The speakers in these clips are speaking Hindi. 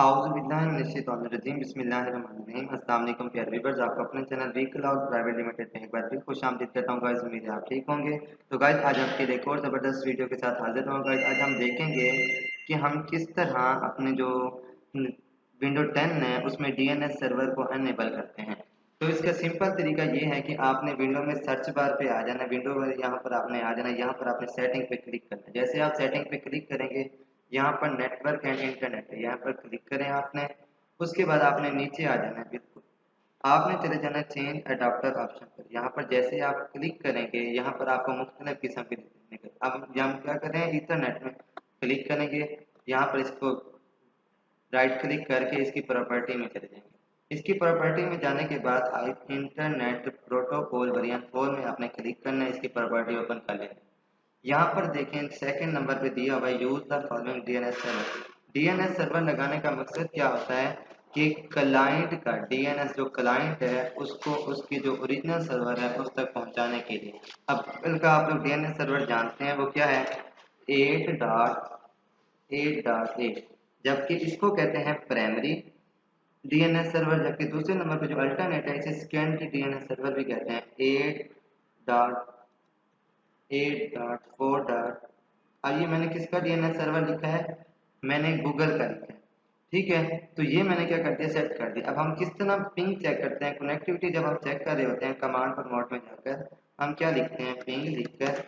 आऊज़ुबिल्लाहिमिनश्शैतानिर्रजीम बिस्मिल्लाहिर्रहमानिर्रहीम। अस्सलाम वालेकुम प्यारे व्यूअर्स, आपका अपने channel V Cloud private limited में एक बार फिर खुशामदीद करता हूँ गाइस। उम्मीद है आप ठीक होंगे। तो गाइस आज आपके लिए एक और ज़बरदस्त वीडियो के साथ हाजिर हूँ गाइस। आज हम देखेंगे कि हम किस तरह अपने जो विंडो 10 है उसमें डीएनएस सर्वर को अनेबल करते हैं। तो इसका सिंपल तरीका ये है कि आपने विंडो में सर्च बार पे आ जाना, विंडो में यहाँ पर आपने आ जाना, यहाँ पर आपने सेटिंग पे क्लिक करना है। जैसे आप सेटिंग पे क्लिक करेंगे, यहाँ पर नेटवर्क एंड इंटरनेट है, यहाँ पर क्लिक करें आपने। उसके बाद आपने नीचे आ जाना है, बिल्कुल आपने चले जाना है चेंज अडाप्टर ऑप्शन पर। यहाँ पर जैसे आप क्लिक करेंगे, यहाँ पर आपको मुख्तलिफ किस्म के देखने को। अब हम क्या करें, ईथरनेट में क्लिक करेंगे, यहाँ पर इसको राइट क्लिक करके इसकी प्रॉपर्टी में चले जाएंगे। इसकी प्रॉपर्टी में जाने के बाद आप इंटरनेट प्रोटोकॉल वेरिएंट 4 में आपने क्लिक करना है, इसकी प्रॉपर्टी ओपन कर लेना है। यहाँ पर देखें सेकंड नंबर पे दिया हुआ है use the following DNS server. DNS server लगाने का मकसद क्या होता है कि क्लाइंट का डीएनएस जो क्लाइंट है उसको उसकी जो ओरिजिनल सर्वर है उस तक पहुंचाने के लिए। अब का आप लोग डीएनएस सर्वर जानते हैं वो क्या है, 8.8.8, जबकि इसको कहते हैं प्राइमरी डीएनएस सर्वर, जबकि दूसरे नंबर पे जो अल्टरनेट है इसे सेकेंडरी डीएनएस सर्वर भी कहते हैं, 8.8.4. अब ये मैंने किसका डीएनएस सर्वर लिखा है, मैंने गूगल का लिखा है। ठीक है, तो ये मैंने क्या कर दिया, सेट कर दिया। अब हम किस तरह पिंग चेक करते हैं, कनेक्टिविटी जब हम चेक कर रहे होते हैं कमांड पर मोड में जाकर हम क्या लिखते हैं, पिंग लिखकर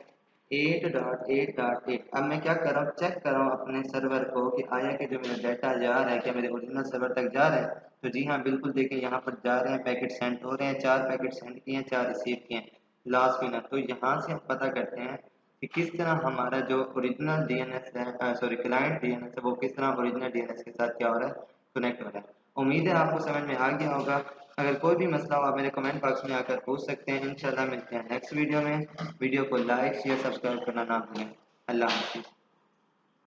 8.8.8। अब मैं क्या कर रहा हूँ, चेक कर रहा हूँ अपने सर्वर को कि आया कि जो मेरा डाटा जा रहा है क्या मेरे ओरिजिनल सर्वर तक जा रहा है। तो जी हाँ बिल्कुल, देखें यहाँ पर जा रहे हैं, पैकेट सेंड हो रहे हैं, 4 पैकेट सेंड किए हैं, 4 रिसीव किए हैं लास्ट मिनट। तो यहाँ से हम पता करते हैं कि किस तरह हमारा जो ओरिजिनल डीएनएस है, सॉरी क्लाइंट डीएनएस है, वो किस तरह ओरिजिनल डीएनएस के साथ क्या हो रहा है, कनेक्ट हो रहा है। उम्मीद है आपको समझ में आ गया होगा। अगर कोई भी मसला हो आप मेरे कमेंट बॉक्स में आकर पूछ सकते हैं। इंशाल्लाह मिलते हैं नेक्स्ट वीडियो में। वीडियो को लाइक शेयर सब्सक्राइब करना ना भूलें। अल्लाह हाफिज़।